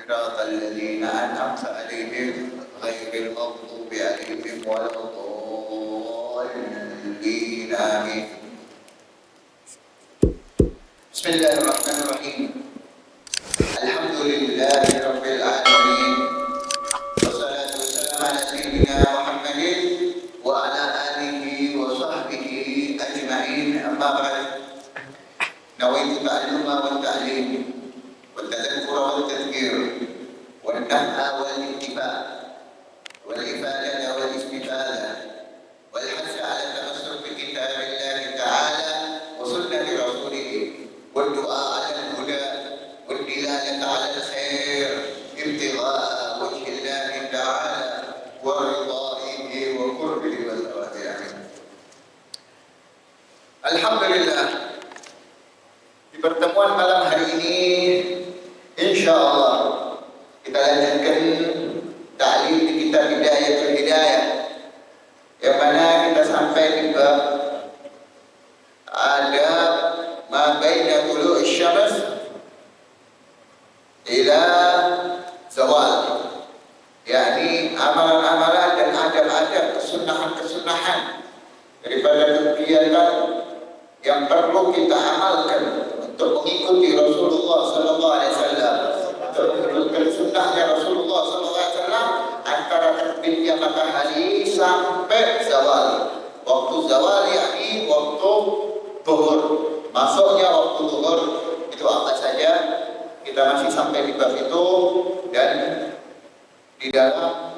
صراط الذين أنعمت عليهم غير المغضوب عليهم ولا الضالين آمين. بسم الله الرحمن الرحيم. الحمد لله رب العالمين والصلاة والسلام على سيدنا محمد وعلى آله وصحبه أجمعين. أما بعد، نويت التعلم والتعليم والتذكر والتذكير والنفع والانتفاع والإفادة والاستفادة والحث على التمسك بكتاب الله تعالى وسنة رسوله والدعاء على الهدى والدلالة على الخير ابتغاء وجه الله تعالى ورضائه وقربه وثوابه. Alhamdulillah, di pertemuan malam hari ini insya Allah kita lanjutkan ta'lim di kitab Bidayatul Hidayah, yang mana kita sampai di bab ada ma baina tulu'i syams ila zawal, yakni amalan-amalan dan adab-adab, kesunahan-kesunahan daripada kegiatan yang perlu kita amalkan untuk mengikuti Rasulullah sallallahu alaihi wasallam, untuk mengikuti sunnahnya Rasulullah sallallahu alaihi wasallam antara terbitnya matahari sampai zawal. Waktu zawal yakni waktu zuhur, masuknya waktu zuhur itu apa saja, kita masih sampai di bab itu. Dan di dalam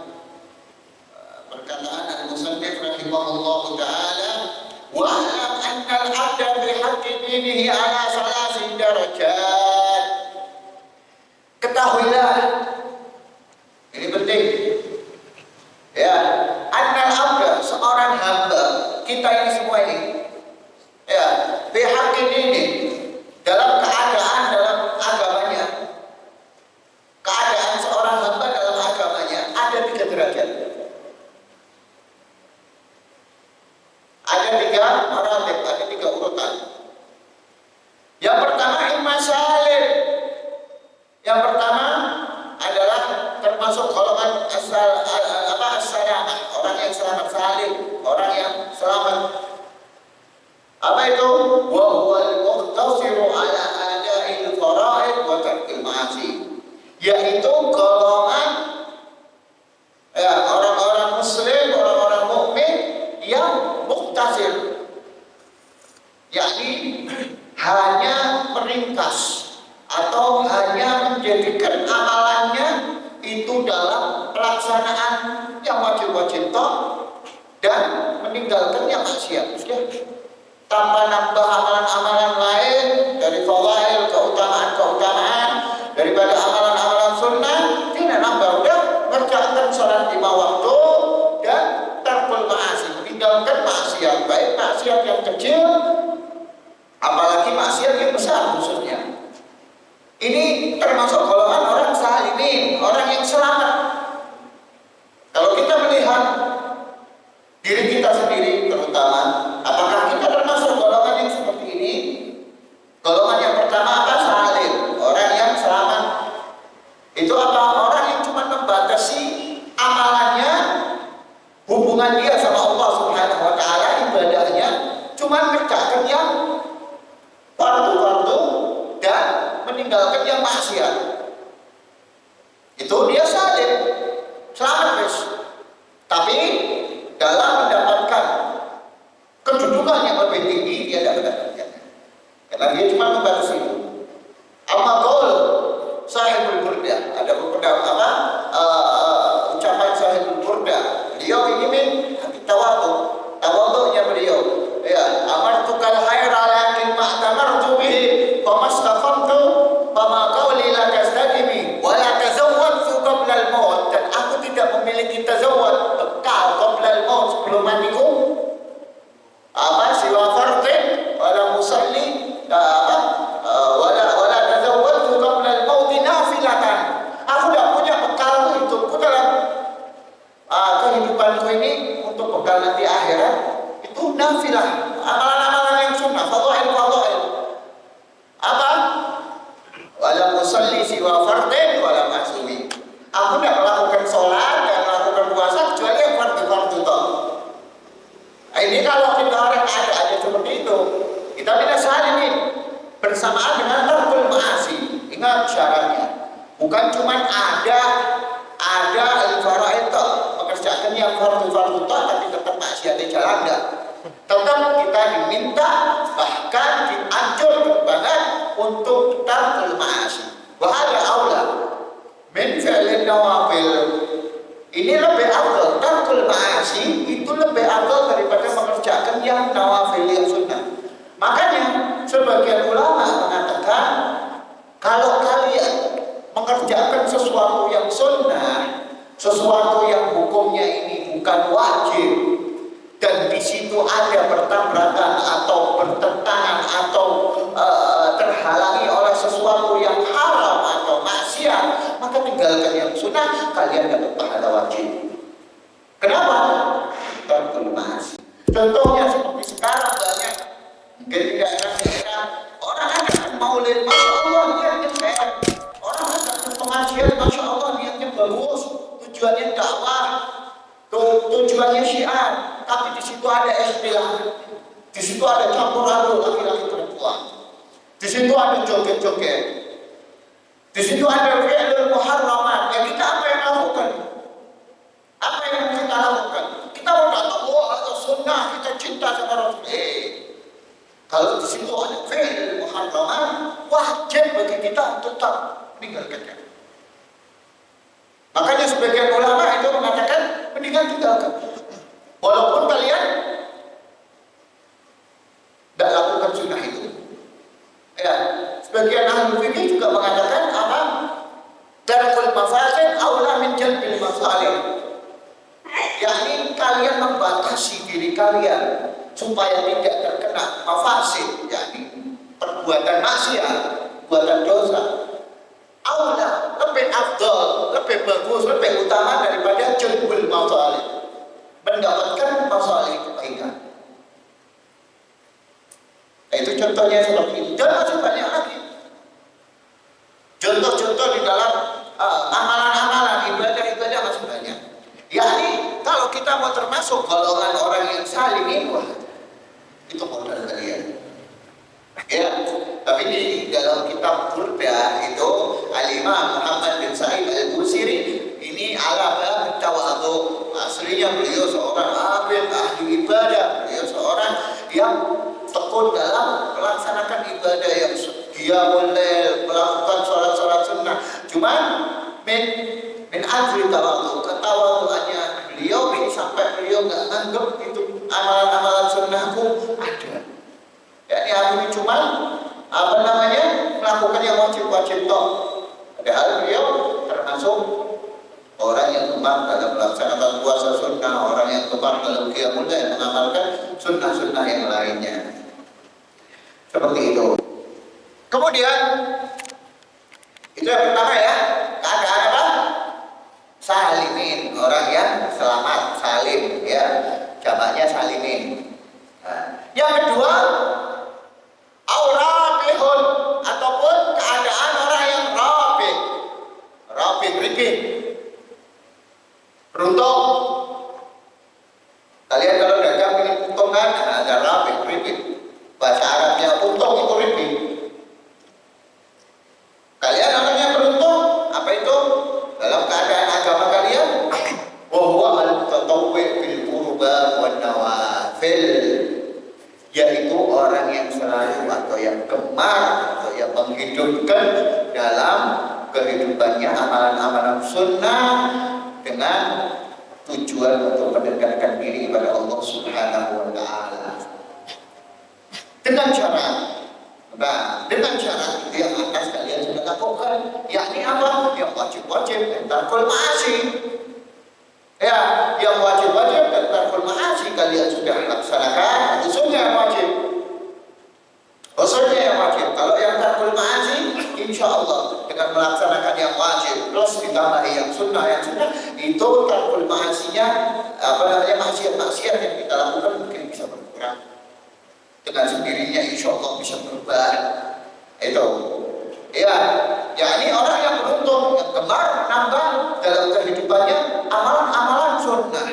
perkataan al-musannif rahimahullahu taala, wa'lam anna al-'abda bi haqqi dinihi ala salasin darajat. Ketahuilah, ini penting ya, anna al-'abda, seorang hamba, kita ini semua ini ya, bi haqqi dinihi, dalam keadaan dalam agamanya, keadaan seorang hamba dalam agamanya ada 3 derajat. Ada 3 maratib, ada 3 urutan. Yang pertama imma salim. Yang pertama adalah termasuk golongan as-salamah, orang yang selamat, salim, orang yang selamat. Apa itu? Wa huwal muqtasiru ala ada'il fara'id wa tarkil ma'asi. Yaitu golongan ya, orang-orang muslim, orang-orang mukmin yang muktasir, yakni hanya meringkas atau hanya menjadikan amalannya itu dalam pelaksanaan yang wajib-wajib toh dan meninggalkan yang maksiat. Sudah, tanpa nambah amalan-amalan lain dari fadail, keutamaan-keutamaan daripada amalan-amalan sunnah, tidak nambah. Udah mengerjakan salat 5 waktu dan tarkul ma'asi, meninggalkan maksiat, baik maksiat yang kecil apalagi maksiat yang besar khususnya. Ini termasuk golongan orang salimin, orang yang selamat. Kalau kita melihat diri kita sendiri terutama, apakah kita termasuk golongan yang seperti ini? Golongan yang pertama apa? Salim, orang yang selamat. Itu apa? Orang yang cuma membatasi amalannya, hubungan dia sama Allah Subhanahu wa taala, ibadahnya cuma mengerjakan Bukan cuma ada al-faraid mengerjakan yang fardu-fardu tapi tetap maksiatnya jalan enggak. Tetap kita diminta, bahkan dianjurkan banget untuk tarkul ma'asi. Wa hada aula min fi'lin nawafil. Ini lebih afdal, tarkul ma'asi itu lebih afdal daripada mengerjakan yang nawafil, yang sunnah. Makanya sebagian ulama mengatakan kalau kalian mengerjakan sesuatu yang sunnah, sesuatu yang hukumnya ini bukan wajib, dan di situ ada bertabrakan atau bertentangan atau terhalangi oleh sesuatu yang haram atau maksiat, maka tinggalkan yang sunnah, kalian dapat pahala wajib. Kenapa? Tarkul ma'asi. Contohnya seperti sekarang banyak di daerah-daerah orang ada maulid, masya Allah niatnya keren, orang ada pengajian, masya Allah niatnya bagus, tujuannya dakwah, tujuannya syiar, tapi di situ ada istilah, di situ ada campur aduk laki-laki perempuan, di situ ada joget-joget, di situ ada fi'lul muharramat. Ya kita apa yang lakukan? Apa yang kita lakukan? Kita udah tahu atau sunnah, kita cinta sama Rasul. Kalau di situ ada fi'lul muharramat, wajib bagi kita untuk tetap meninggalkannya. Makanya sebagian ulama itu mengatakan mendingan tinggalkan. Walaupun kalian tidak lakukan sunnah itu. Ya, sebagian ahli fikih juga mengatakan apa? Tarkul mafasid aula min jalbil masalih. Yakni kalian membatasi diri kalian supaya tidak terkena mafasid, yakni perbuatan maksiat, perbuatan dosa. Aula lebih afdal, lebih bagus, lebih utama daripada jalbul masalih, mendapatkan masalih kebaikan. Itu contohnya seperti itu. Dan masih banyak lagi contoh-contoh di dalam amalan-amalan, ibadah-ibadah masih banyak. Yakni kalau kita mau termasuk golongan orang yang salimin, wah itu modal kalian. Ya, tapi di dalam kitab Burda itu Al-Imam Muhammad bin Sa'id Al-Busiri ini ala tawadhu. Aslinya beliau seorang abid, ahli ibadah, beliau seorang yang tekun dalam melaksanakan ibadah yang qiyamul lail, melakukan sholat-sholat sunnah. Cuman min ajli tawadhu, ketawadhuannya beliau ini sampai beliau nggak anggap itu amalan-amalan sunnahku ada. Yakni aku ini cuma melakukan yang wajib-wajib toh. Padahal beliau termasuk orang yang gemar dalam melaksanakan puasa sunnah, orang yang gemar dalam qiyamul lail, mengamalkan sunnah-sunnah yang lainnya. Seperti itu. Kemudian itu yang pertama ya, keadaan apa? Salimin, orang yang selamat, salim ya, jamaknya salimin. Nah, yang kedua aurabihun, ataupun keadaan orang yang rabih berikir, beruntung. Kalian kalau dagang ini untung kan, ada rabih berikir. Bahasa Arabnya untung itu ribih. Kalian namanya beruntung, apa itu? Dalam keadaan agama kalian, bahwa al-tatawwi' bil qurba wan nawafil, yaitu orang yang selalu atau yang gemar atau yang menghidupkan dalam kehidupannya amalan-amalan sunnah dengan tujuan untuk mendekatkan diri kepada Allah Subhanahu wa Ta'ala. Dengan cara yang atas kalian sudah lakukan, yakni apa? Yang wajib-wajib dan tarkul ma'asi. Ya, yang wajib-wajib dan tarkul ma'asi kalian sudah laksanakan, itu sunnah yang wajib. Sunnah yang wajib. Kalau yang tarkul ma'asi, insya Allah dengan melaksanakan yang wajib plus ditambahi yang sunnah, itu tarkul ma'asinya, maksiat-maksiat yang kita lakukan mungkin bisa berkurang. Dengan sendirinya insya Allah bisa berubah. Itu ya, yakni orang yang beruntung, yang gemar nambah dalam kehidupannya amalan-amalan sunnah.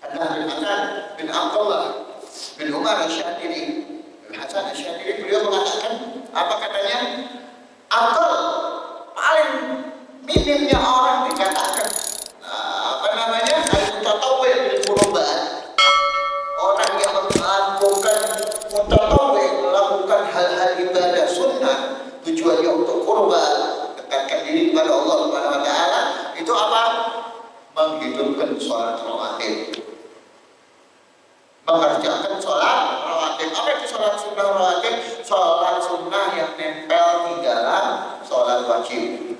Hasan bin Abdullah bin Umar Asy'adili, Hasan Asy'adili, beliau mengatakan apa katanya? Akal paling diri kepada Allah Subhanahu wa taala itu apa? Menghidupkan sholat rawatib. Mengerjakan sholat rawatib. Apa itu sholat sunnah rawatib? Sholat sunnah yang nempel di dalam sholat wajib.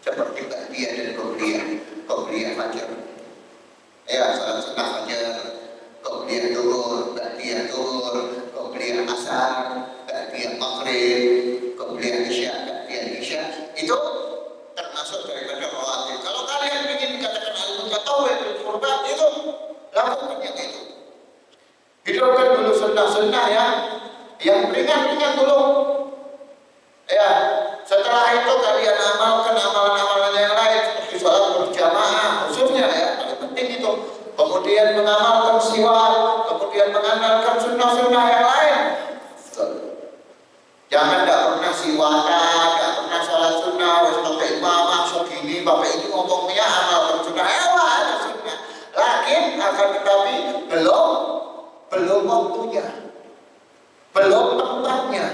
Seperti ba'diyah dan qobliyah fajar. Ya, sholat sunnah fajar, qobliyah zuhur, ba'diyah zuhur, qobliyah asar, ba'diyah maghrib, qobliyah isya, ba'diyah isya. Itu termasuk daripada rawatib. Kalau kalian ingin dikatakan al-mutatawwi' bil qurbat itu lakukan yang itu. Hidupkan dulu sunnah-sunnah yang ringan-ringan dulu. Ya, setelah itu kalian amalkan amalan-amalan yang lain seperti sholat berjamaah khususnya ya, paling penting itu. Kemudian mengamalkan siwak, kemudian mengamalkan sunnah-sunnah yang lain. Jangan tidak pernah siwakan, tidak pernah sholat sunnah, wes pakai imamah segini, bapak ini ngomongnya amal sunnah, ada sunnah. Lakin akan tetapi belum waktunya, belum tempatnya.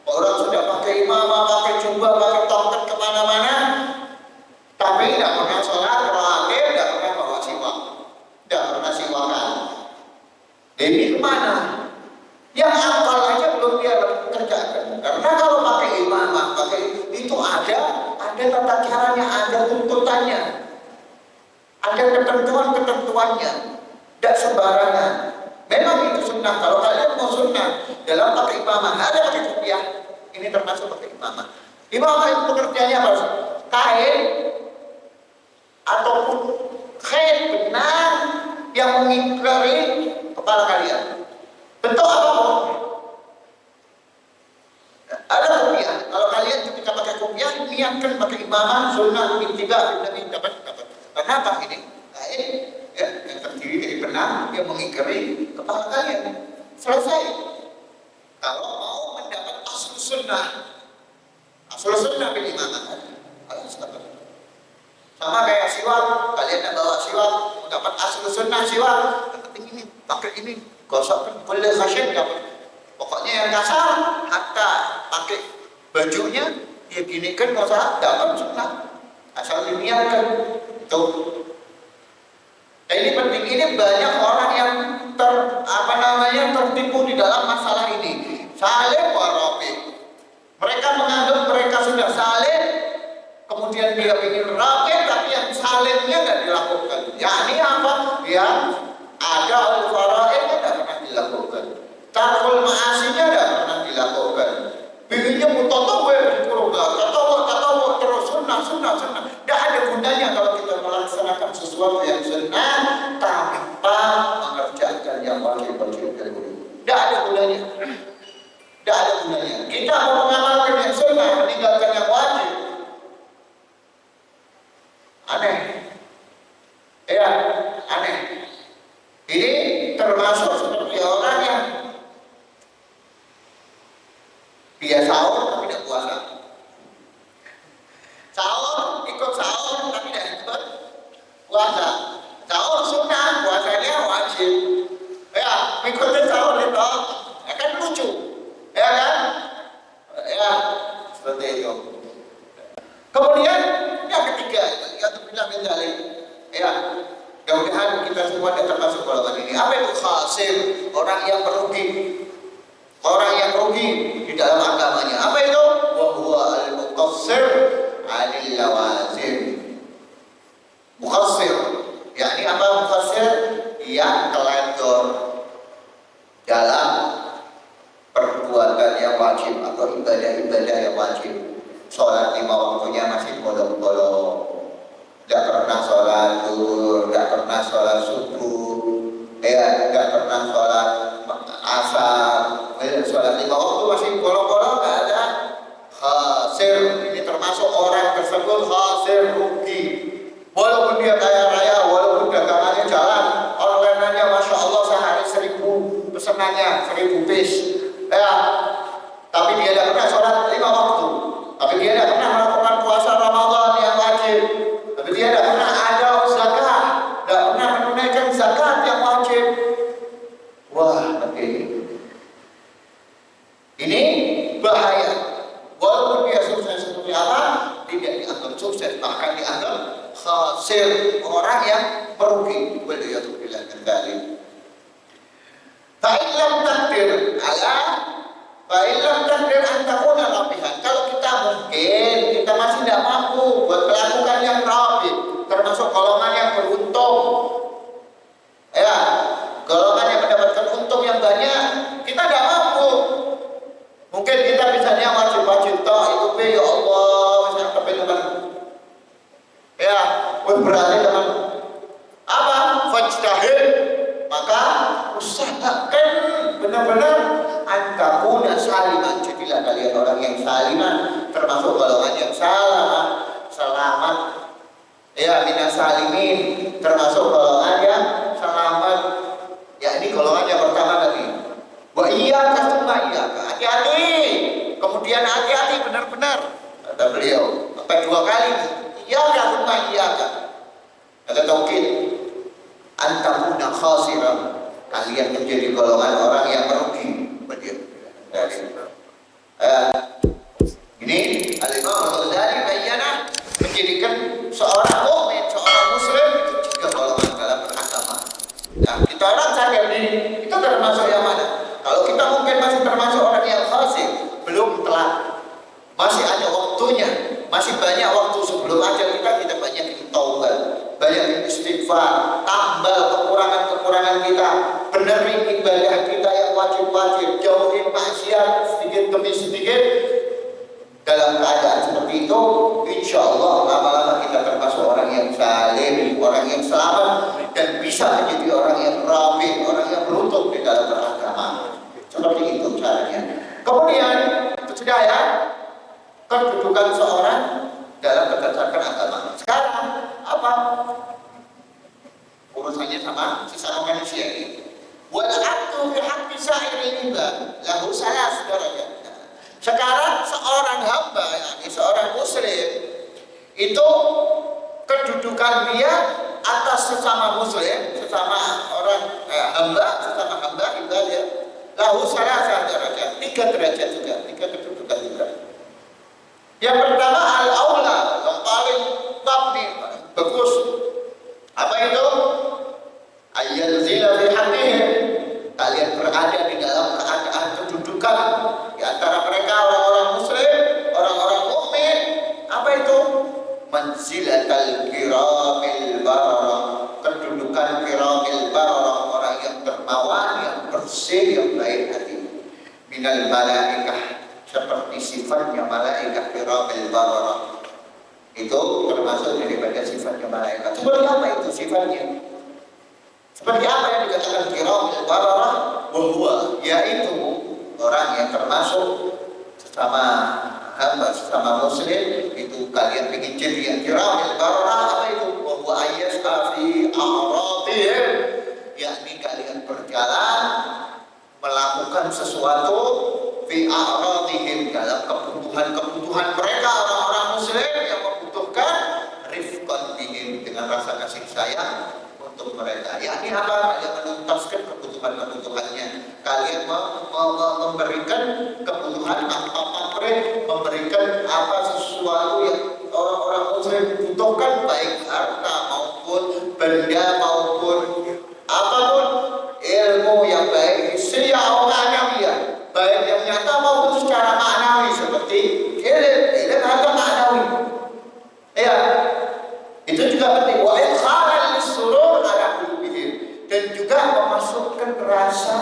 Orang sudah pakai imamah, pakai jubah, pakai tongkat kemana-mana, tapi tidak pernah sholat rawatib, tidak pernah bawa siwak, tidak pernah siwakan. Ini kemana? Yang akal aja belum dia kerjakan. Karena kalau pakai imamah, pakai itu ada tata caranya, ada tuntutannya, ada ketentuannya, tidak sembarangan. Memang itu sunnah. Kalau kalian mau sunnah dalam pakai imamah, ada pakai kopiah, ini termasuk pakai imamah. Imamah itu pekerjaannya apa? Kain ataupun kain benang yang mengingkari kepala kalian. Bentuk apapun. Ada kopiah. Kalau kalian ketika pakai kopiah, niatkan pakai imamah, sunnah, intiba, dapat. Kenapa ini? Kain ya, yang terdiri dari benang yang mengingkari kepala kalian. Selesai. Kalau mau mendapat asal sunnah bil imamah, sama kayak siwak, kalian yang bawa siwak mendapat asal sunnah siwak, yang penting ini pakai ini, gosok boleh khasyid dapat. Pokoknya yang kasar, hatta pakai bajunya dia ginikan nggak usah dapat sunnah, asal diniatkan tuh. Ini penting, ini banyak orang yang tertipu di dalam masalah ini. Saleh wa rafi. Mereka menganggap mereka sudah saleh, kemudian dia ingin rafi, tapi yang salehnya nggak dilakukan. Yani apa? Yang ada al-fara'idnya tidak pernah dilakukan. Tarkul ma'asinya tidak pernah dilakukan. Pilihnya mutatawwi tatawu terus sunnah. Tidak ada gunanya kalau kita melaksanakan sesuatu yang sunnah tanpa mengerjakan yang wajib dahulu. Tidak ada gunanya. Kita mau mengamalkan yang sunnah, meninggalkan yang wajib. Aneh. Ya, aneh. Ini termasuk seperti orang yang dia sahur tapi tidak puasa. Ikut sahur tapi tidak ikut puasa. Sahur sunnah, puasanya wajib. Ya, ikutin sahur itu akan lucu, ya kan? Ya, seperti itu. Kemudian yang ketiga, yang terpindah ya, mudah-mudahan kita semua tidak termasuk golongan ini. Apa itu khasir? Orang yang rugi di dalam agamanya. Apa itu? Wa huwa al-muqassir 'anil lawazim. Muqassir, yakni apa muqassir? Yang telanjur dalam perbuatan yang wajib atau ibadah-ibadah yang wajib. Sholat 5 waktunya masih bolong-bolong. Tidak pernah sholat zuhur, tidak pernah sholat subuh, tidak pernah sholat asar, sholat 5 waktu masih bolong-bolong, tidak ada. Khasir, ini termasuk orang tersebut khasir, rugi. Walaupun dia kaya raya, walaupun dagangannya jalan, online-nya Masya Allah sehari 1000 pesenannya, 1000 piece, ya. Tapi dia tidak pernah sholat 5 waktu, tapi dia tidak pernah melakukan puasa Ramadan yang wajib, tapi dia tidak pernah ada zakat, tidak pernah menunaikan zakat yang wajib. Wah, ini bahaya. Walaupun dia sukses seperti apa, tidak dianggap sukses, bahkan dianggap khasir, orang yang merugi. Waliyadzubillah kembali. Fa'ilam takdir ala fa'ilam takdir antakuna rabihan. Kalau kita mungkin kita masih tidak mampu buat melakukan yang rabi, termasuk golongan yang beruntung, ya, golongan yang mendapatkan untung yang banyak, kita tidak mampu. Mungkin kita misalnya wajib-wajib toh itu ya Allah, misalnya teman-teman, ya, berarti teman apa? Fajtahid, maka usahakan benar-benar antakuna saliman. Jadilah kalian orang yang saliman, termasuk golongan yang selamat. Ya, minas salimin, termasuk golongan yang selamat. Ya, ini golongan yang pertama tadi. Wa iyyaka tsumma iyyaka. Hati-hati. Kemudian hati-hati benar-benar. Kata beliau, sampai 2 kali. Iyyaka tsumma iyyaka. Kata taukid. Antakuna khasiran. Kalian menjadi golongan orang yang merugi. Ini Al-Imam Al-Ghazali bayyana menjadikan seorang mukmin, seorang muslim itu juga golongan dalam beragama. Nah, kita orang sadar ini, itu termasuk yang mana? Kalau kita mungkin masih termasuk orang yang fasik, belum telat, masih ada waktunya, masih banyak waktu sebelum ajal kita banyak taubat, banyak istighfar, tambal kekurangan-kekurangan kita, benerin ibadah kita yang wajib-wajib, jauhin maksiat sedikit demi sedikit. Dalam keadaan seperti itu, insya Allah lama-lama kita termasuk orang yang salim, orang yang selamat, dan bisa menjadi orang yang rapi, orang yang beruntung di dalam beragama. Seperti itu caranya. Kemudian itu sudah ya, kedudukan seorang dalam berdasarkan agama. Sekarang apa urusannya sama sesama manusia ini? Wal abdu fi haqqi sa'iril ibad lahu salas darajat. Sekarang seorang hamba, yakni seorang muslim, itu kedudukan dia atas sesama muslim, sesama orang sesama hamba ibadah, lahu salasah derajat, 3 derajat juga, 3 kedudukan juga. Yang pertama al-aula, yang paling mabni, bagus. Apa itu? Ayyalzila fi haqqihim. Kalian berada di dalam keadaan kedudukan di antara mereka orang-orang muslim, orang-orang mukmin. Apa itu? Manzilatal kiramil bararah. Kedudukan kiramil bararah, orang yang dermawan, yang bersih, yang baik hati. Minal malaikah, seperti sifatnya malaikat kiramil bararah. Itu termasuk daripada sifatnya malaikat. Seperti apa itu sifatnya? Seperti apa yang dikatakan kiramil bararah? Bahwa yaitu orang yang termasuk sesama hamba, sesama muslim, itu kalian ingin jadi yang kiramil bararah. Apa itu? Bahwa ayyas'a fi a'radihim, yakni kalian berjalan melakukan sesuatu fi a'radihim, dalam kebutuhan mereka, orang-orang muslim yang membutuhkan, rifqan bihim, dengan rasa kasih sayang untuk mereka. Yakni apa? Kalian menuntaskan kebutuhannya. Kalian memberikan kebutuhan apa memberikan apa sesuatu yang orang-orang muslim butuhkan, baik harta maupun benda maupun apapun, ilmu yang baik secara ma'nawiyah, baik yang nyata maupun secara maknawi, seperti ilmu harta maknawi. Ya, itu juga penting. Wa idkhalan lis-surur ala qulubihim, dan juga memasukkan rasa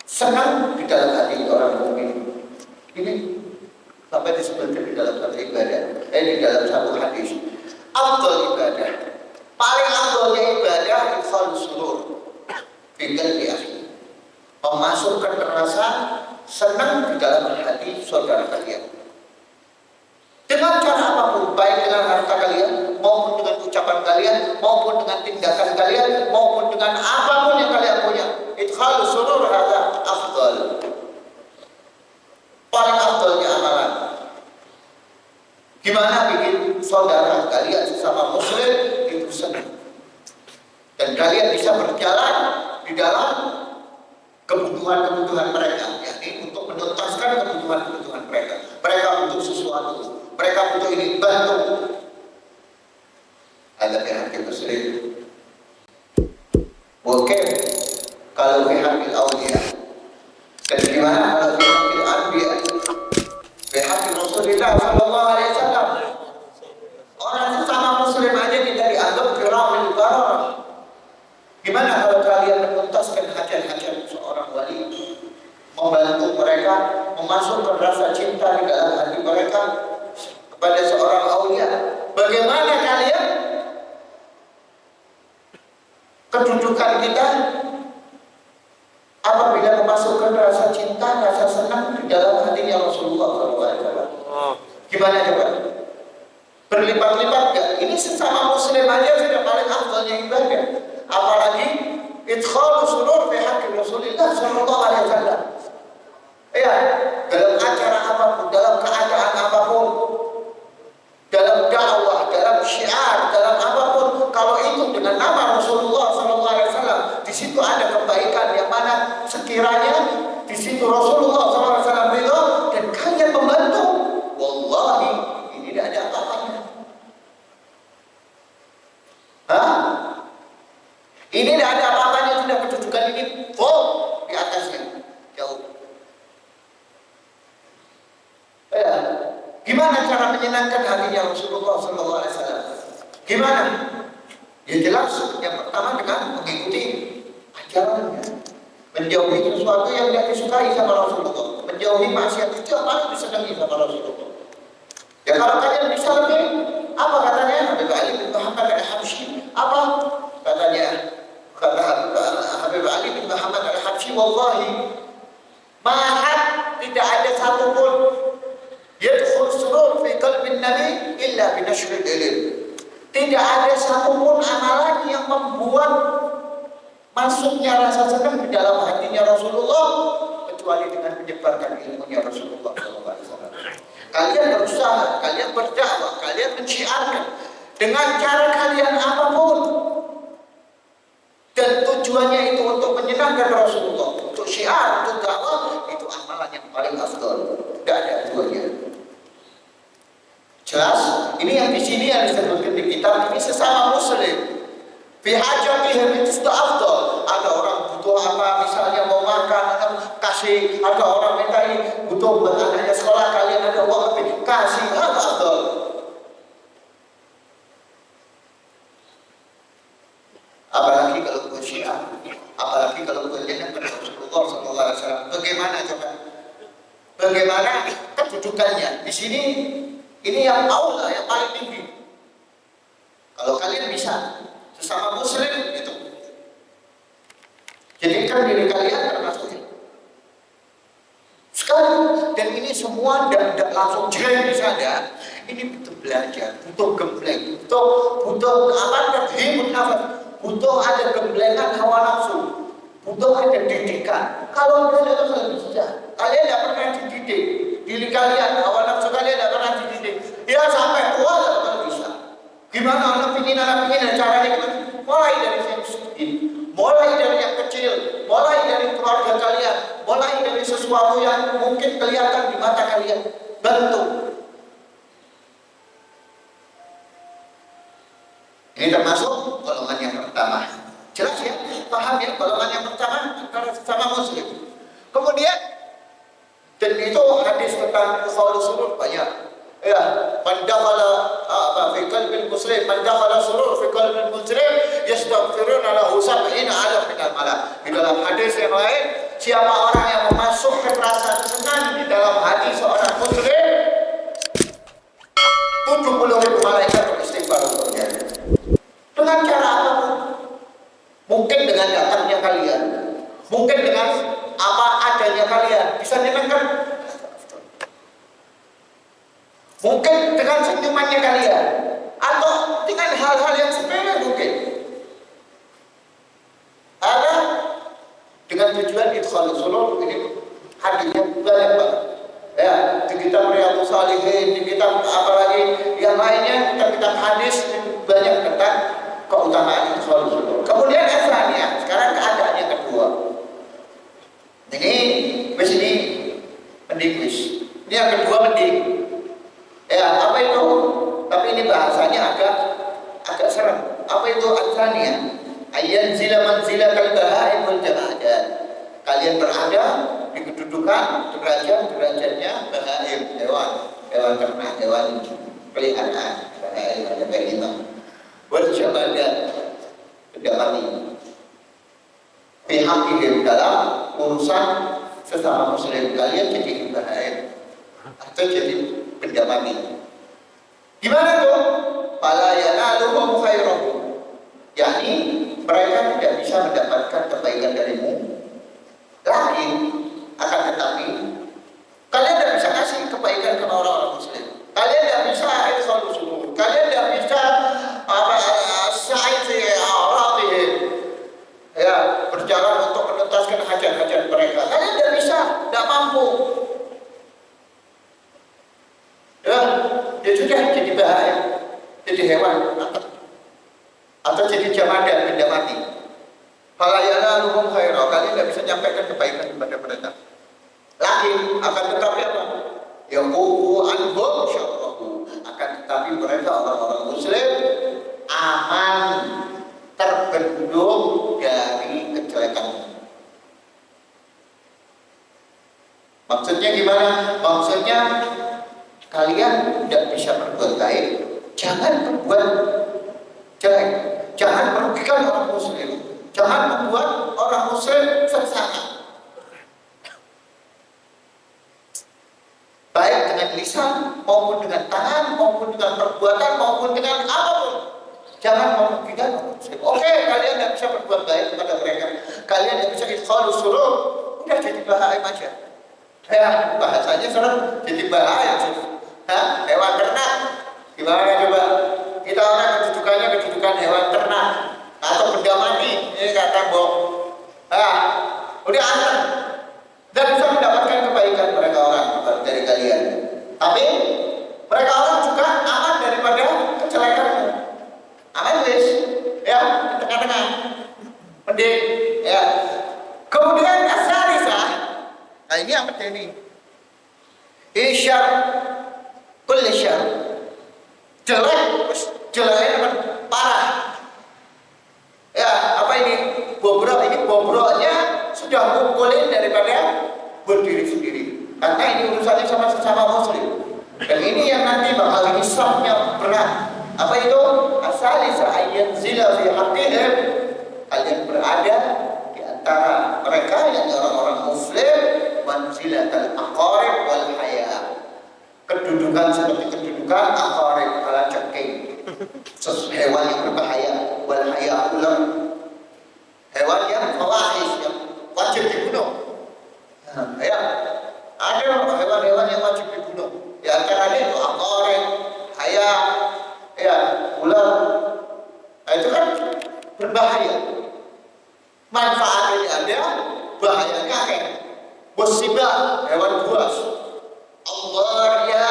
senang di dalam hati orang mukmin. Ini sampai disebutkan di dalam satu ibadah, di dalam satu hadis. Afdal ibadah, paling afdalnya ibadah idkhalus surur tinggal di asli, memasukkan rasa senang di dalam hati saudara kalian. Dengan cara apapun, baik dengan harta kalian, maupun dengan ucapan kalian, maupun dengan tindakan kalian, maupun dengan apapun yang kalian punya. Idkhalus surur hadza afdal. Paling afdalnya amalan. Gimana bikin saudara kalian sesama muslim itu senang, dan kalian bisa berjalan di dalam kebutuhan-kebutuhan mereka, yakni untuk menuntaskan kebutuhan-kebutuhan mereka. Mereka butuh sesuatu, mereka butuh ini, bantu. Ada pihak muslim. Oke, kalau pihak awliya. Dan gimana kalau pihak anbiya? Pihak Rasulullah sallallahu alaihi wasallam. Orang sesama muslim aja tidak dianggap kiramul bararah. Gimana kalau kalian menuntaskan hajat-hajat seorang wali, membantu mereka, memasukkan rasa cinta di dalam hati mereka kepada seorang aulia? Bagaimana kalian kedudukan kita apabila memasukkan rasa cinta, rasa senang di dalam hatinya Rasulullah SAW? Gimana coba? Berlipat-lipat gak? Ini sesama muslim aja sudah paling afdalnya ibadah. Apalagi idkhal surur fi haqqi Rasulullah sallallahu alaihi wasallam. Ya, dalam acara apapun, dalam keadaan apapun, dalam dakwah, dalam syiar, dalam apapun, kalau itu dengan nama Rasulullah sallallahu alaihi wasallam, di situ ada kebaikan yang mana sekiranya di situ Rasulullah sallallahu alaihi wasallam ridha dan kalian membantu, wallahi ini tidak ada apa-apanya. Ini tidak ada apa-apanya, sudah kedudukan ini full di atasnya, jauh. Ya. Gimana cara menyenangkan hatinya Rasulullah SAW? Gimana? Ya jelas, yang pertama dengan mengikuti ajarannya, menjauhi sesuatu yang tidak disukai sama Rasulullah, menjauhi maksiat itu yang paling disenangi sama Rasulullah. Ya kalau kalian bisa lebih, apa katanya Habib Ali bin Muhammad al-Habsyi? Apa katanya? Kata Habib Ali bin Muhammad al-Habsyi, wallahi mahad tidak ada satupun yadkhul surur fi qalbin nabi illa bi nashril ilm. Tidak ada satupun amalan yang membuat masuknya rasa senang di dalam hatinya Rasulullah kecuali dengan menyebarkan ilmunya Rasulullah SAW. Kalian berusaha, kalian berdakwah, kalian menciarkan dengan cara kalian apapun, dan tujuannya itu untuk menyenangkan Rasulullah, untuk syiar, untuk dakwah, itu amalan yang paling afdal. Tidak ada duanya. Jelas? Ini yang di sini yang disebutkan di kitab ini sesama muslim. Fi hajatihim itu sudah afdal. Ada orang butuh apa, misalnya mau makan, kasih. Ada orang minta ini butuh buat anaknya sekolah, kalian ada uang lebih, kasih. Hal afdal. Apalagi kalau buat syiar, apalagi kalau buat jenazah Rasulullah SAW. Bagaimana coba? Bagaimana kedudukannya di sini? Ini yang aula, yang paling tinggi. Kalau kalian bisa sesama muslim itu, jadikan diri kalian termasuk sekarang. Dan ini semua tidak langsung jadi saja. Ini butuh belajar, butuh gembleng, butuh apa? Terhibur nafas. Butuh ada gemblengan hawa nafsu, butuh ada didikan. Kalau kalian tidak bisa, kalian tidak pernah dididik, diri kalian, hawa nafsu kalian tidak pernah dididik. Ya sampai tua tidak bisa. Gimana anak pingin caranya gimana? Mulai dari yang sedikit, mulai dari yang kecil, mulai dari keluarga kalian, mulai dari sesuatu yang mungkin kelihatan di mata kalian. Bantu. Ini termasuk golongan yang pertama. Jelas ya? Paham ya? Golongan yang pertama antara sesama muslim. Kemudian, dan itu hadis tentang ukhul surur banyak. Ya, man dakhala fi qalbil muslim, man dakhala surur fi qalbil muslim yastaghfiruna lahu 70,000 min al-malak. Di dalam hadis yang lain, siapa orang yang memasukkan rasa senang di dalam hati seorang muslim, 70,000 malaikat beristighfar untuknya. Dengan cara apapun, mungkin dengan datangnya kalian, mungkin dengan apa adanya kalian bisa menyenangkan, mungkin dengan senyumannya kalian, atau dengan hal-hal yang sepele mungkin. Ada dengan tujuan idkhal surur. Ini hadisnya banyak banget. Ya, di kitab Riyadhus Shalihin, di kitab apalagi yang lainnya, kitab hadis banyak tentang keutamaan idkhal surur. Kemudian asrania, sekarang keadaan yang kedua. Ini di sini mending wis. Ini yang kedua mending. Ya, apa itu asalnya ayat zila manzila kal bahaim wal jamadat. Kalian berada di kedudukan derajatnya bahaim, hewan ternak, hewan peliharaan, bahaim ada bahima. Wal jamadat benda mati. Pihak dalam urusan sesama muslim, kalian jadi bahaim atau jadi benda mati. Gimana tuh? Fala yanaluhum khairuhum, yakni mereka tidak bisa mendapatkan kebaikan darimu. Lakin akan tetapi kalian tidak bisa kasih kebaikan kepada orang-orang muslim. Kalian tidak bisa solusi. Kalian tidak bisa ya berjalan untuk menuntaskan hajat-hajat mereka. Kalian tidak bisa, tidak mampu. Ya sudah jadi bahaya, jadi hewan atau jadi jamadan, benda mati. Fala yanaluhum khaira, kalian tidak bisa menyampaikan kebaikan kepada mereka. Lagi akan tetapi apa? Yaqubu anhum syarrahu, akan tetapi mereka orang-orang muslim aman, terbendung dari kejelekan. Maksudnya gimana? Maksudnya kalian tidak bisa berbuat baik, jangan berbuat jelek, jangan merugikan orang muslim, jangan membuat orang muslim sengsara. Baik dengan lisan, maupun dengan tangan, maupun dengan perbuatan, maupun dengan apapun, jangan merugikan orang muslim. Oke, kalian tidak bisa berbuat baik kepada mereka, kalian tidak bisa idkhalus surur, udah jadi bahaim aja. Ya, bahasanya serem, jadi bahaim. Hewan ternak, gimana coba? Kita orang kedudukan hewan ternak atau benda mati, ini kata tembok. Udah anteng, dan bisa mendapatkan kebaikan mereka orang dari kalian. Tapi mereka orang juga aman daripada kecelakaan. Aman guys, ya di tengah-tengah, mending, ya. Kemudian asarisah, nah ini yang penting. Isyar kulli syar, jeleknya parah. Ya, apa ini? Bobroknya sudah ngumpulin daripada berdiri sendiri. Karena ini urusannya sama sesama muslim. Dan ini yang nanti bakal hisabnya berat. Apa itu? Asalisa ayat zila fi haqqihim, kalian berada di antara mereka yang orang-orang muslim manzilatal aqarib wal haya. Kedudukan seperti kedudukan aqarib, ala cengking, hewan yang berbahaya, wal haya ular, hewan yang fawahis, yang wajib dibunuh. Ya, ada hewan-hewan yang wajib dibunuh. Di antaranya itu aqarib, haya, ya, ular. Nah, itu kan berbahaya. Manfaatnya ada, bahayanya kayak musibah, hewan buas. Allah ya,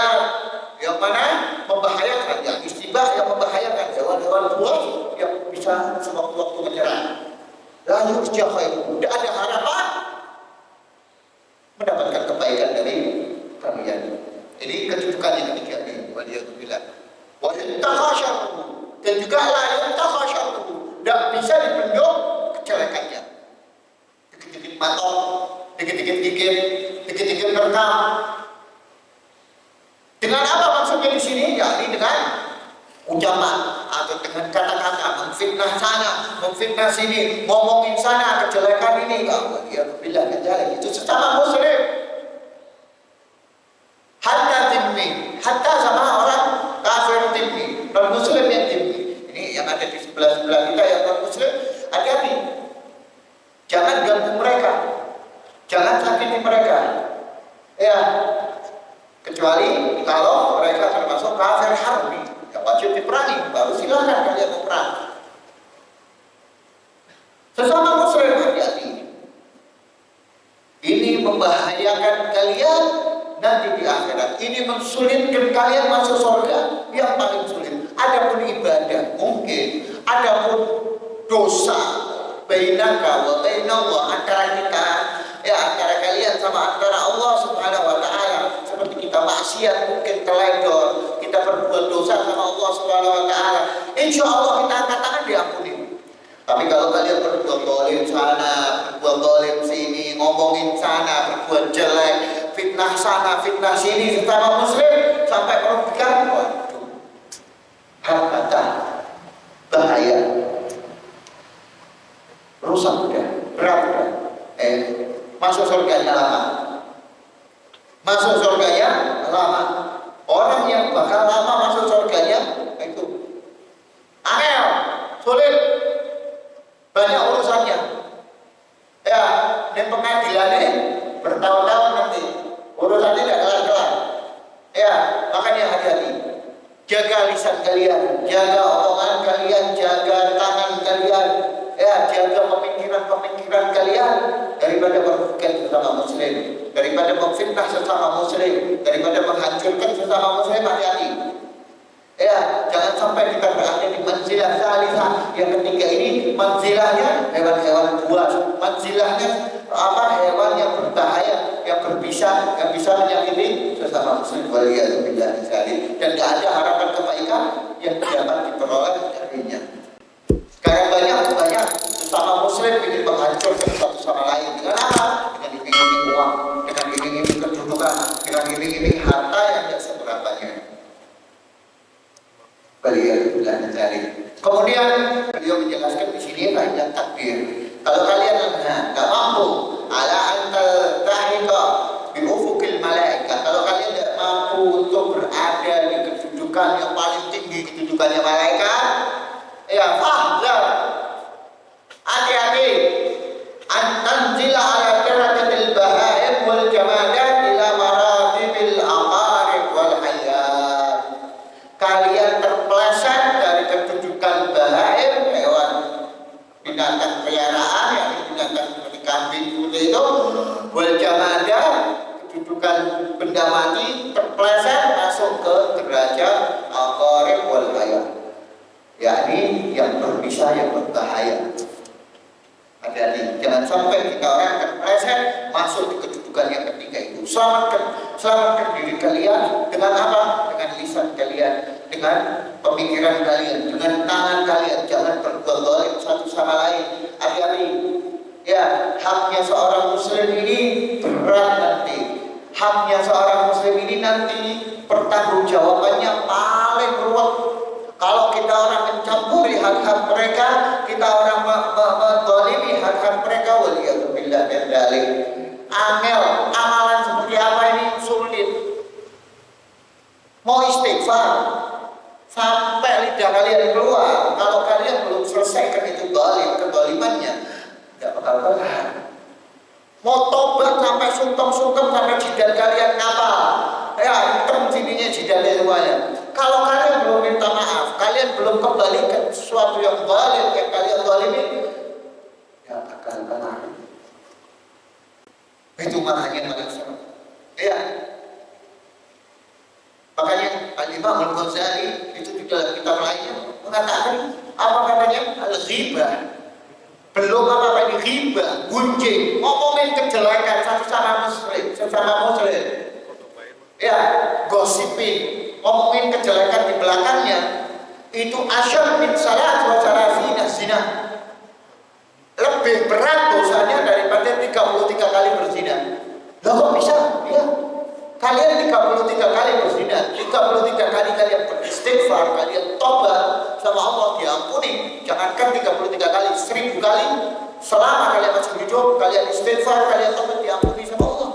yang mana membahayakan, yang istibah yang membahayakan, hewan-hewan buas yang bisa sewaktu-waktu menyerang. Lalu khairu, tidak ada harapan mendapatkan kebaikan dari kalian. Ini kedudukan yang ketiga ini. Waliyadzubillah. Wa yatakhasyarun, dan juga la yatakhasyarun, tidak bisa dibendung kejelekannya. Dikit-dikit matok, dikit-dikit gigit, dikit-dikit rekam. Dengan apa maksudnya di sini? Yakni dengan ucapan atau dengan kata-kata, memfitnah sana, memfitnah sini, ngomongin sana kejelekan ini. Ya bila kejelek itu sesama muslim. Hatta timmi, hatta sama orang kafir timmi, non muslim yang timmi. Ini yang ada di sebelah-sebelah kita yang non muslim, hati-hati. Jangan ganggu mereka, jangan sakiti mereka. Ya. Kecuali kalau mereka termasuk kafir harbi, yang wajib diperangi, baru silakan kalian berperang. Sesama muslim hati-hati. Ini membahayakan kalian nanti di akhirat. Ini mensulitkan kalian masuk surga yang paling sulit. Adapun ibadah mungkin, adapun dosa bainaka wa bainallah, antara kita, ya antara kalian sama antara Allah Subhanahu wa taala, seperti kita maksiat mungkin teledor, kita berbuat dosa sama Allah Subhanahu wa taala, insya Allah kita angkat tangan diampuni. Tapi kalau kalian berbuat zalim sana, berbuat zalim sini, ngomongin sana, berbuat jelek, fitnah sana, fitnah sini sesama muslim sampai merugikan, waduh, hambatan, bahaya, rusak udah, berat udah. Masuk surganya lama. Masuk surganya lama. Orang yang bakal lama masuk surganya itu angel, sulit, banyak urusannya. Ya, dan pengadilannya bertahun-tahun nanti. Urusannya tidak kelar-kelar. Ya, makanya hati-hati. Jaga lisan kalian, jaga omongan kalian, jaga tangan kalian. Ya, jaga pemikiran-pemikiran kalian daripada merugikan sesama muslim, daripada memfitnah sesama muslim, daripada menghancurkan sesama muslim. Hati-hati. Ya, jangan sampai kita berada di manzilah salihah yang ketiga ini, manzilahnya hewan-hewan buas, manzilahnya hewan yang berbahaya, yang bisa menyakiti sesama muslim. Waliyadzubillah sekali. Dan tidak ada harapan kebaikan yang dapat diperoleh darinya. Sekarang banyak sesama muslim ingin menghancurkan satu sama lain dengan apa? Dengan iming-iming uang, dengan iming-iming kedudukan, dengan iming-iming harta yang tidak seberapanya. Kemudian beliau menjelaskan di sini kaidah takbir. Kalau kalian nggak mampu ala antal tahika bi ufukil malaika, kalau kalian tidak mampu untuk berada di kedudukan yang paling tinggi, kedudukannya malaikat, ya fahdar, hati-hati, antanzila ala darajatil bahaim wal jamadat ila maratibil aqarib wal hayat. Kalian terpeleset dari kedudukan bahaim, hewan binatang peliharaan, yang binatang seperti kambing seperti itu, wal jamadat, kedudukan benda mati, terpeleset masuk ke derajat aqarib wal hayat, yakni yang berbisa, yang berbahaya. Hati-hati, jangan sampai kita orang terpeleset masuk di kedudukan yang ketiga itu. Selamatkan diri kalian dengan apa? Dengan lisan kalian, dengan pemikiran kalian, dengan tangan kalian. Jangan berbuat zalim satu sama lain. Hati-hati. Ya, haknya seorang muslim ini berat nanti. Haknya seorang muslim ini nanti pertanggungjawabannya paling ruwet. Kalau kita orang mencampuri hak-hak mereka, kita orang menzalimi hak-hak mereka, waliyadzubillah min dzalik. Angel, amalan seperti apa ini sulit. Mau istighfar sampai lidah kalian keluar, kalau kalian belum selesaikan itu kezalimannya, tidak bakal kelar. Mau tobat sampai sungkem-sungkem sampai jidat kalian ngapal, ya hitam sininya jidatnya semuanya. Kalau kalian belum minta maaf, kalian belum kembali ke sesuatu yang zalim yang kalian zalimi, ya akan kelar. Itu maknanya paling serem. Ya. Makanya Al-Imam Al-Ghazali itu di dalam kitab lainnya mengatakan apa katanya? Al-ghibah. Belum apa-apa ini ghibah, gunjing, ngomongin kejelekan sesama muslim. Ya, gossiping, ngomongin kejelekan di belakangnya itu asyad min salat wa sarafina zina. Lebih berat dosanya daripada 33 kali berzina. Lah kok bisa? Ya. Kalian 33 kali berzina, 33 kali kalian beristighfar, kalian tobat sama Allah diampuni. Jangankan 33 kali, 1000 kali selama kalian masih hidup, kalian istighfar, kalian tobat diampuni sama Allah.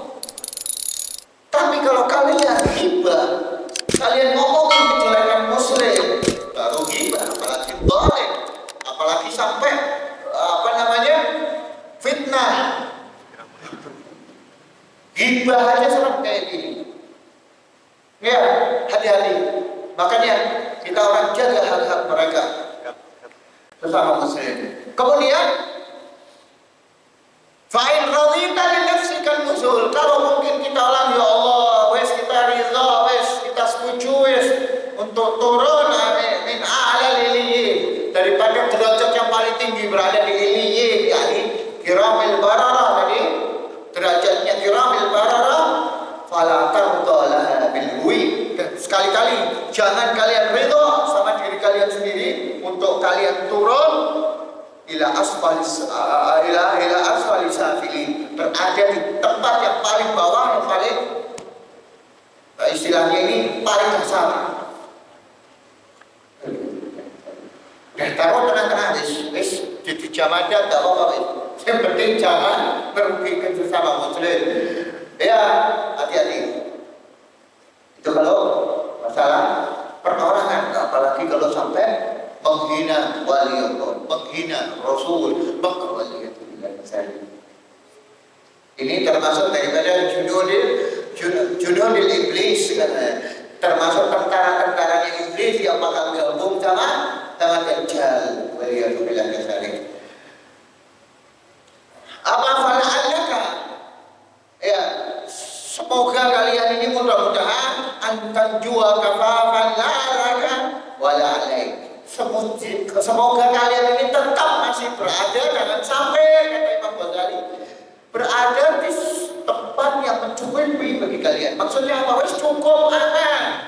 Tapi kalau kalian ghibah, kalian ngomongin kejelekan muslim, baru ghibah, apalagi zalim, apalagi sampai fitnah. Ghibah aja serem kayak gini. Ya, hati-hati. Makanya kita orang jaga hak-hak mereka sesama muslim. Kemudian fa'in radita li nafsika nuzul. Kalau mungkin kita orang, ya Allah, wes kita ridha, wes kita setuju, wes untuk turun min a'la liliyyin, daripada derajat yang paling tinggi berada di iliyyin, yakni kiramil bararah tadi, derajatnya kiramil bararah, fala tardalaha bil huwi. Sekali-kali jangan kalian turun ila asfalis safilin, berada di tempat yang paling bawah, yang paling istilahnya ini paling kasar. Dan taruh tenang-tenang wis jadi jamaah tak apa-apa. Yang penting jangan merugikan sesama muslim. Ya, hati-hati. Itu kalau masalah perorangan, apalagi kalau sampai menghina wali Allah, menghina Rasul, ini termasuk daripada junudil iblis, termasuk tentara-tentaranya iblis yang bakal gabung sama Dajjal. Waliyatubillah kasalik. Apa fala'allaka, ya, semoga kalian ini mudah-mudahan antan jua kafafan la'alaka wala alaik. Semoga kalian ini tetap masih berada, jangan sampai, kata Imam Ghazali, berada di tempat yang mencukupi bagi kalian. Maksudnya apa? Wis cukup aman.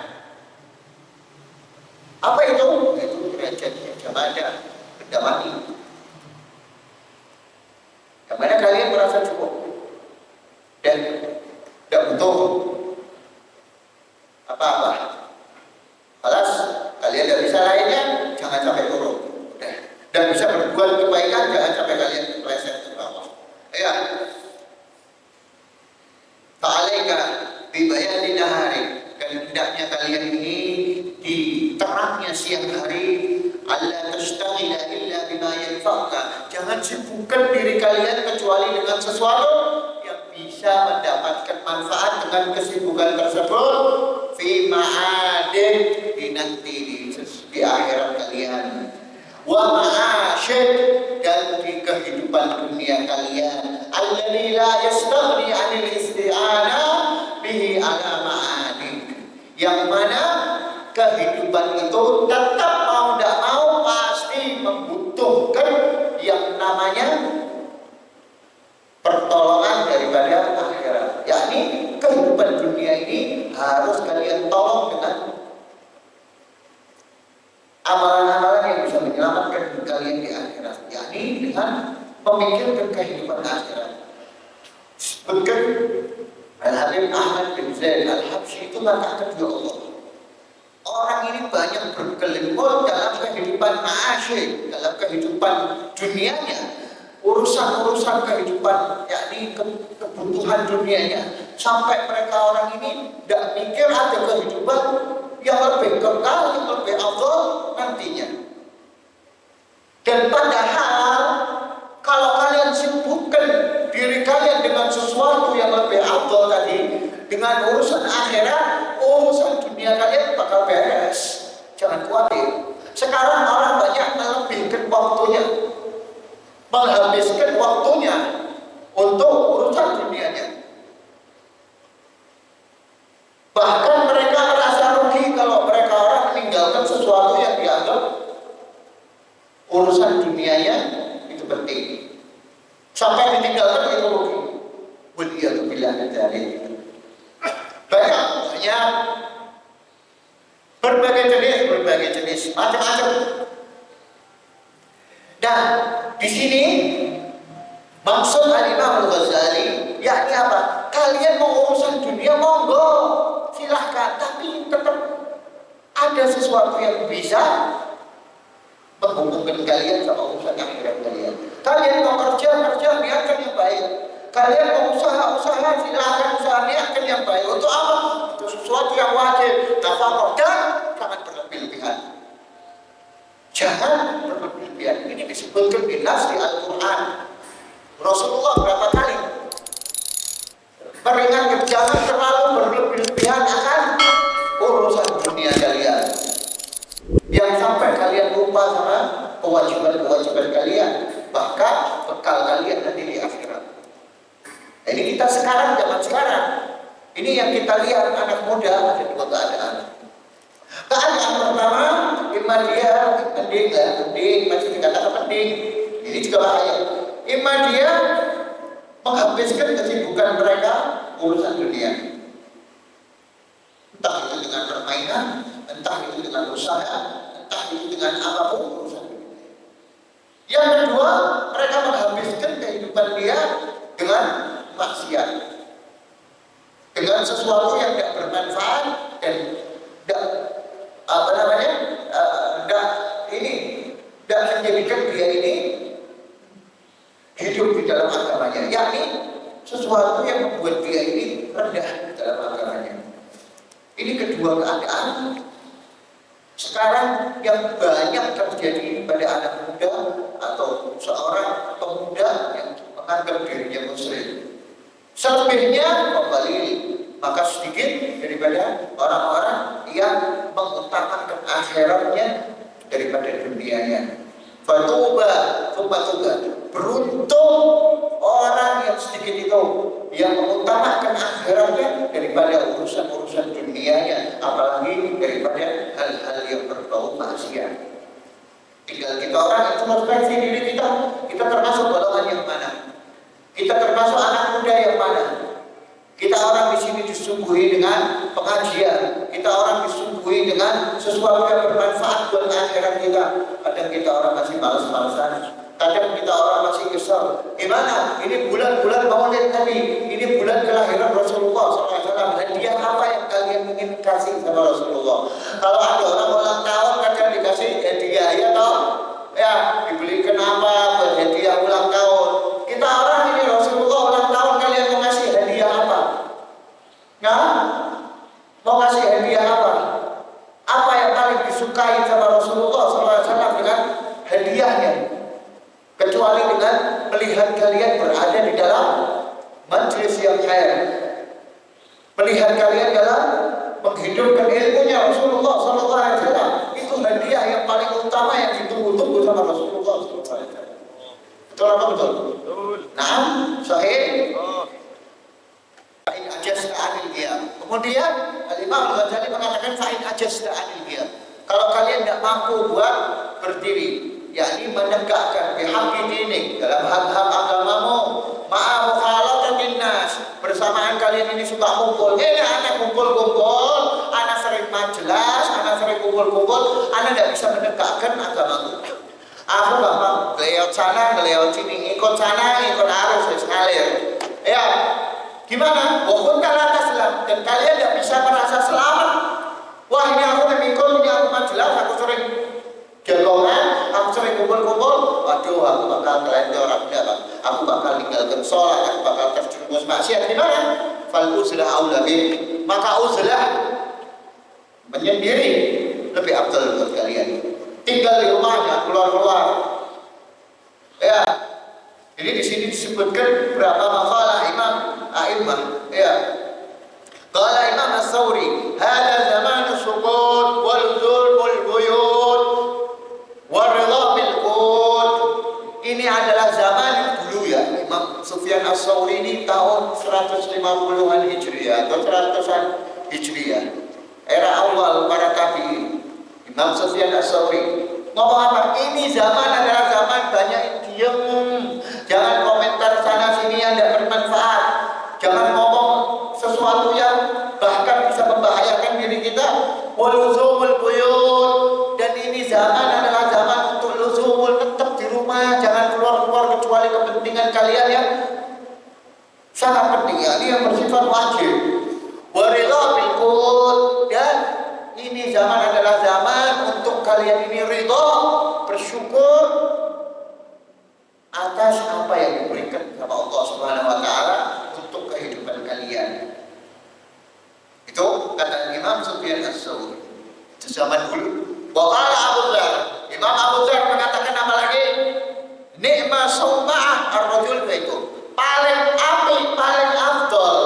Apa itu? Itu derajatnya jamaah, benda mati. Yang mana kalian merasa cukup dan tidak butuh apa-apa. Alas, kalian tidak bisa lainnya, jangan sampai turun. Dan bisa berbuat kebaikan, jangan sampai kalian meleset ke bawah. Ya, ta'alaika bibayani nahari, dan hendaknya kalian ini di terangnya siang hari, alla tashtagila illa bima yanfa'uka, jangan sibukkan diri kalian kecuali dengan sesuatu yang bisa mendapatkan manfaat dengan kesibukan tersebut fi ma'adin, di nanti di akhirat kalian, wa ma'asyid, dan di kehidupan dunia kalian, alladzi la yastaghni 'anil isti'anah bihi ala ma'adik, yang mana kehidupan itu tetap mau tidak mau pasti membutuhkan yang namanya pertolongan daripada akhirat. Yakni kehidupan dunia ini harus kalian tolong dengan amalan-amalan yang bisa menyelamatkan kalian di akhirat, yakni dengan memikirkan kehidupan akhirat. Sebutkan Al-Habib Ahmad bin Zaid Al-Habsyi itu mengatakan, ya Allah, orang ini banyak berkelimput dalam kehidupan ma'asyid, dalam kehidupan dunianya, urusan-urusan kehidupan, yakni kebutuhan dunianya, sampai mereka orang ini tidak mikir ada kehidupan yang lebih kekal, yang lebih afdal nantinya. Dan padahal kalau kalian sibukkan diri kalian dengan sesuatu yang lebih afdal tadi, dengan urusan akhirat, urusan dunia kalian bakal beres. Jangan khawatir. Sekarang orang banyak melebihkan waktunya, menghabiskan waktunya untuk urusan dunianya. Bahkan mereka merasa rugi kalau mereka orang meninggalkan sesuatu yang dianggap urusan dunianya itu penting. Sampai ditinggalkan itu rugi. Waliyatubillah dari banyak berbagai jenis macam-macam. Nah, di sini maksud Al-Imam Al-Ghazali yakni apa? Kalian mau urusan dunia monggo, silahkan, tapi tetap ada sesuatu yang bisa menghubungkan kalian sama urusan akhirat kalian. Kalian mau kerja, niatkan yang baik. Kalian mau usaha, silahkan usaha, niatkan yang baik. Untuk apa? Untuk sesuatu yang wajib, nafkah, dan jangan berlebih-lebihan. Jangan berlebih-lebihan. Ini disebutkan di nas di Al-Quran. Rasulullah berapa kali meringatkan jangan terlalu berlebih-lebihan akan urusan dunia kalian, yang sampai kalian lupa sama kewajiban-kewajiban kalian, bahkan bekal kalian nanti di akhirat. Ini kita sekarang, zaman sekarang ini yang kita lihat, anak muda ada dua keadaan. Keadaan pertama, imma dia penting, masih dikatakan penting, ini juga bahaya. Imma dia menghabiskan kesibukan mereka urusan dunia, entah itu dengan permainan, entah itu dengan usaha, entah itu dengan apapun urusan dunia. Yang kedua, mereka menghabiskan kehidupan dia dengan maksiat, dengan sesuatu yang tidak bermanfaat dan tidak tidak menjadikan dia ini hidup di dalam agamanya, yakni sesuatu yang membuat dia ini rendah di dalam agamanya. Ini kedua keadaan sekarang yang banyak terjadi pada anak muda atau seorang pemuda yang menganggap dirinya muslim. Selebihnya kembali, maka sedikit daripada orang-orang yang mengutamakan akhiratnya daripada dunianya. Fatuba, beruntung orang yang sedikit itu yang mengutamakan akhiratnya daripada urusan-urusan dunianya, apalagi daripada hal-hal yang berbau maksiat. Tinggal kita orang introspeksi diri kita termasuk golongan yang mana? Kita termasuk anak muda yang mana? Kita orang di sini disuguhi dengan pengajian, kita orang disuguhi dengan sesuatu yang bermanfaat buat akhirat kita. Kadang kita orang masih malas-malasan, kadang kita orang masih kesal. Gimana? Ini bulan-bulan Maulid Nabi, ini bulan kelahiran Rasulullah SAW. Hadiah apa yang kalian ingin kasih sama Rasulullah? Kalau ada orang ulang tahun kadang dikasih hadiah, ya toh? Ya, dibelikan apa buat hadiah ulang tahun. Kita orang ini Rasulullah ulang tahun, kalian mau ngasih hadiah apa? Nah, mau ngasih hadiah apa? Apa yang paling disukai sama Rasulullah SAW dengan hadiahnya? Kecuali dengan melihat kalian berada di dalam majelis yang khair, melihat kalian dalam menghidupkan ilmunya Rasulullah SAW. Itu hadiah yang paling utama yang ditunggu-tunggu sama Rasulullah SAW. Betul apa betul? Betul. Nah, sahih. Fa'in ajazta anil qiyam. Kemudian Imam Al-Ghazali mengatakan fa'in ajazta anil qiyam. Kalau kalian tidak mampu buat berdiri, yakni menegakkan bihaqqi dinik dalam hak-hak agamamu, ma'a mukhalatatin nas, bersamaan kalian ini suka kumpul. Anak kumpul-kumpul, anak sering majelis, anak sering kumpul-kumpul, anak tidak bisa menegakkan agamaku. Aku gampang lewat sana, lewat sini, ikut sana, ikut arus, ngalir. Ya, gimana? Walaupun kalian Islam dan kalian tidak bisa merasa selamat. Wah, ini aku memikul, ini aku majelis, aku sering jagongan, aku sering kumpul-kumpul. Waduh, aku bakal kelendor, aku bakal tinggalkan sholat, aku bakal terjerumus maksiat. Gimana? Fal uzlah aula bik. Maka uzlah menyendiri lebih afdal buat kalian. Tinggal di rumahnya, keluar-keluar. Ya. Jadi di sini disebutkan berapa makalah Imam A'immah. Ya. Qala Imam As-Sawri, "Hada zaman as-suqut wal zulmul buyut wa ridha bil qut." Ini adalah zaman dulu ya. Imam Sufyan As-Sawri ini tahun 150-an Hijriah atau 100-an Hijriah. Era awal para tabi'in. Imam Sufyan As-Sawri ngomong apa? Ini zaman adalah zaman banyak yang diam. Jangan komentar sana sini yang tidak bermanfaat. Jangan ngomong sesuatu yang bahkan bisa membahayakan diri kita. Waluzumul buyut. Dan ini zaman adalah zaman untuk luzumul, tetap di rumah, jangan keluar-keluar kecuali kepentingan kalian yang sangat penting. Ini yang bersifat wajib. Waridha bil qut. Dan ini zaman adalah zaman untuk kalian ini ridha, bersyukur atas apa yang diberikan sama Allah Subhanahu wa taala untuk kehidupan kalian. Itu kata Imam Sufyan As-Sawri. Itu zaman dulu. Wa qala Abu Dzar. Imam Abu Dzar mengatakan apa lagi? Ni'ma sawma'ah ar-rajul baitu. Paling apik, paling afdal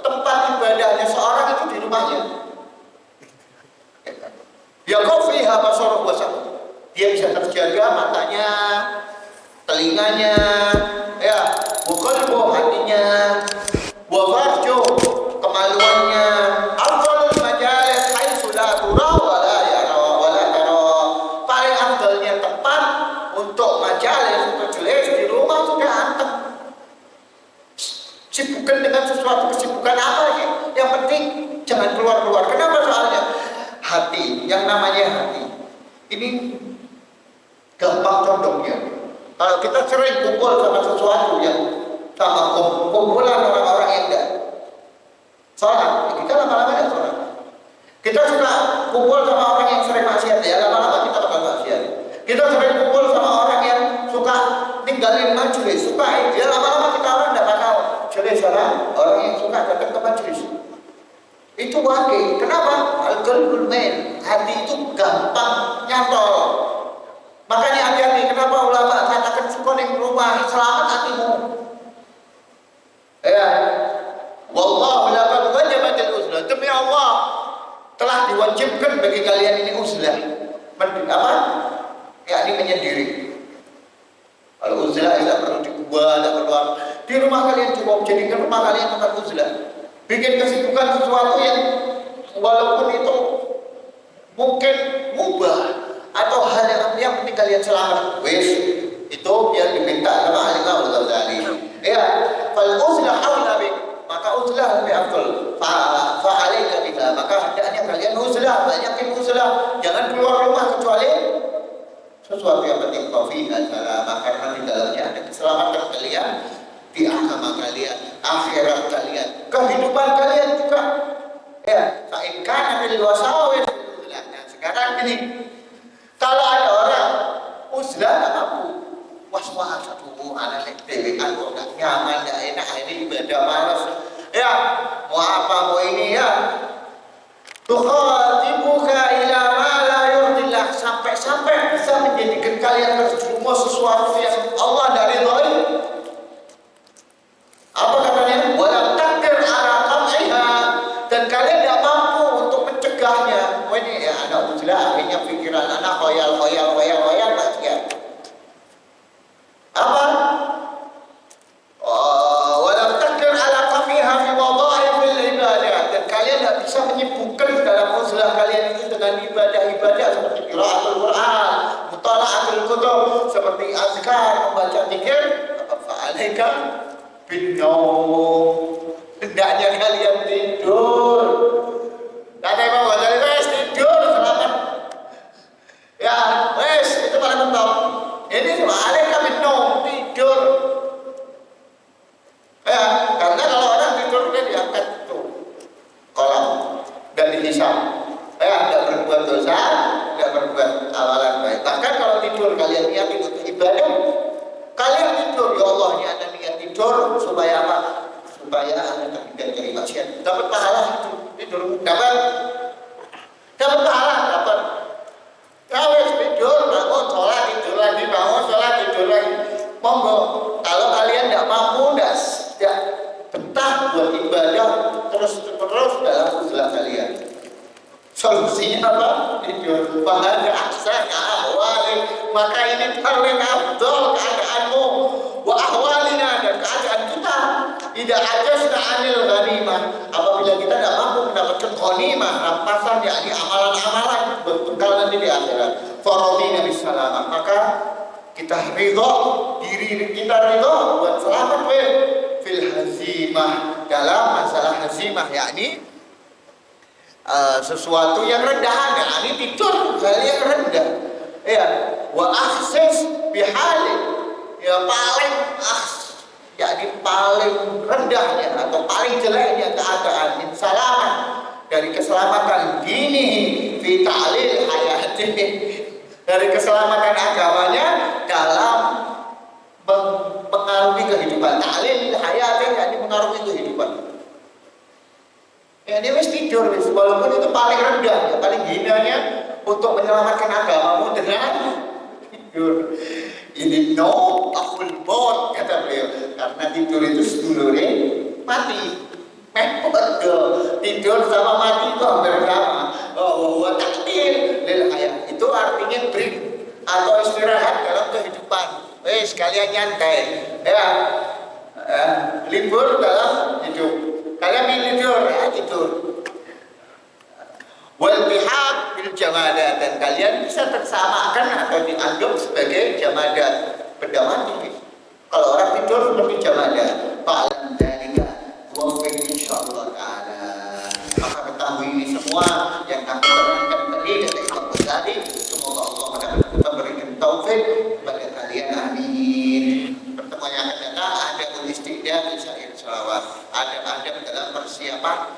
tempat ibadahnya seorang itu di rumahnya. Ya fiha basaruhu wa sam'uhu. Dia bisa terjaga matanya, telinganya, ya, wa qalbuhu, hatinya, wa farjuhu, kemaluannya. Afdalul majalis haitsu la tura wa la yara wa la tara. Paling afdalnya tempat untuk majalis, majelis di rumah sudah anteng. Sibukkan dengan sesuatu kesibukan apa sih? Yang penting jangan keluar-keluar. Kenapa soalnya? Hati, yang namanya hati ini gampang condongnya. Kalau kita sering kumpul sama sesuatu yang sama kumpulan orang-orang yang enggak sholat, kita lama-lama enggak sholat. Kita suka kumpul sama orang yang sering maksiat, ya lama-lama kita bakal maksiat. Kita sering kumpul sama orang yang suka ninggalin majelis, suka ya lama-lama kita orang enggak bakal jelis sama orang yang suka datang ke majelis. Itu wakil. Kenapa? Al-qalbul mail, hati itu gampang nyantol. Makanya hati-hati, kenapa ulama katakan suka ning rumah, selamat hatimu. Ya. Wallahu laqad wajabatil uzlah. Demi Allah telah diwajibkan bagi kalian ini uzlah. Apa? Yakni menyendiri. Kalau uzlah tidak perlu diubah, tidak perlu apa. Di rumah kalian cukup jadikan rumah kalian tempat uzlah. Bikin kesibukan sesuatu yang walaupun itu mungkin mubah atau hal yang penting kalian selamat. Wis itu yang diminta sama Al-Imam Al-Ghazali. Ya, fal uzlah aula bik, maka uzlah lebih afdal. Fa alaika biha, maka hendaknya kalian uzlah, banyakin uzlah. Jangan keluar rumah kecuali sesuatu yang penting. Fiha salamah, karena di dalamnya ada keselamatan kalian, di agama kalian, akhirat kalian, kehidupan kalian juga. Ya, fa in kana bil wasawis. Nah, sekarang ini kalau ada orang uzlah tak mampu, was-was, aduh, anak dewe kan kok gak nyaman, gak enak, ini ibadah malas. Ya, mau apa mau ini ya. Tukhatibuka ila ma la yurdillah, sampai bisa menjadikan kalian terjerumus sesuatu yang Allah dari ridhoi. Apa katanya? Walam takdir ala qam'iha, dan kalian tidak mampu untuk mencegahnya. Oh ini ya anak uzlah, akhirnya pikiran anak khoyal ya. Apa? Walam takdir ala qam'iha fi wadha'ifil ibadah, dan kalian tidak bisa menyibukkan dalam uzlah kalian itu dengan ibadah-ibadah seperti qiraatul Quran, mutala'atul kutub, seperti azkar, membaca zikir. Fa'alaika bin-naum, hendaknya kalian tidur. Kata Imam Ghazali, wes tidur selamat. Ya, wes itu paling mentok. Ini fa'alaika bin-naum, tidur. Ya, karena kalau orang tidur dia diangkat tuh kolam dan dihisab. Ya, tidak berbuat dosa, tidak berbuat amalan baik. Bahkan kalau tidur kalian niat untuk ibadah, kalian tidur, ya Allah, ini ada niat tidur supaya apa? Supaya anda terhindar dari maksiat. Dapat pahala itu tidur, dapat pahala, dapat. Kau tidur, bangun sholat tidur lagi, bangun sholat tidur lagi. Monggo, kalau kalian tidak mampu, tidak betah buat ibadah terus dalam uzlah kalian. Solusinya apa? Tidur. Fahadha ahsana ahwali, maka ini paling afdal keadaanmu. Wa ahwalina, dan keadaan kita. Tidak ajazna anil ghanimah, apabila kita tidak mampu mendapatkan ghanimah, rampasan, yakni amalan-amalan berbekal nanti di akhirat. Faradina bisalamah, maka kita ridho, diri kita ridho buat selamat fil hazimah, dalam masalah hazimah, yakni sesuatu yang rendahan, yakni tidur hal yang rendah. Ya, wa akhsis bihali, ya paling yakni paling rendahnya atau paling jeleknya keadaan insalaman dari keselamatan dini fi ta'lil hayati, dari keselamatan agamanya dalam mengaruhi kehidupan. Ta'lil hayati yakni mengaruhi kehidupan. Ya dia wis tidur wis, walaupun itu paling rendah, ya, paling hinanya untuk menyelamatkan agamamu dengan tidur. Ini no akul maut, kata beliau, karena tidur itu sedulurnya mati. Tidur sama mati itu hampir sama. Wa takdir lil hayat, itu artinya break atau istirahat dalam kehidupan. Wes kalian nyantai, ya, libur dalam hidup. Kalian ingin tidur, ya tidur. Wal bihaq bil jamadat, dan kalian bisa tersamakan atau dianggap sebagai jamadat, benda mati. Kalau orang tidur seperti jamadat, fa'alam dzalika wa insyaallah taala. Maka ketahui ini semua yang aku terangkan tadi dari Imam Ghazali. Semoga Allah memberikan taufik kepada kalian. Amin. siapa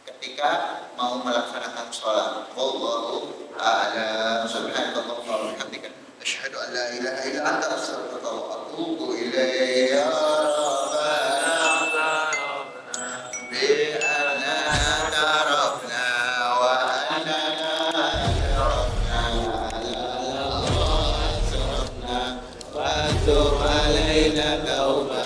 ketika mau melaksanakan sholat. Wallahu a'lam. Subhanallah wa bihamdika asyhadu an la ilaha illa anta astaghfiruka wa atubu ilaik. Ya Rabbana bi anna tarafna wa annana tarafna wa tub alaina tauba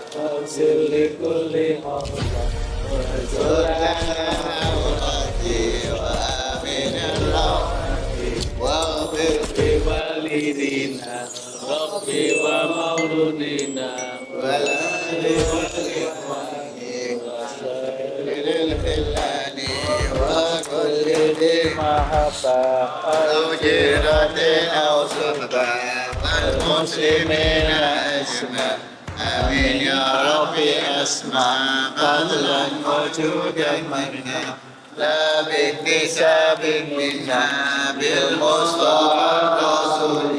waghfir li kulli hawla واغفر لنا وربي وآمن الرحمن واغفر لوالدينا ربي ومولودينا والأهل والإخوان وسائر الخلان وكل ذي محبة أو جيرة أو صحبة والمسلمين أجمعين آمين يا ربي أسمع فضلا وجودا منا لا باكتساب منا بالمصطفى الرسول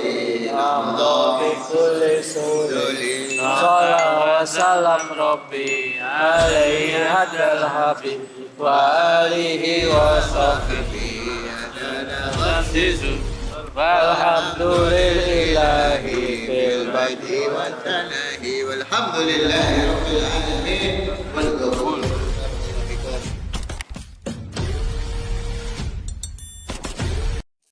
نمضى بكل سهول صلى وسلم ربي عليه هدى الحبيب وآله وصحبه والحمد لله في البدء والتناهي والحمد لله رب العالمين.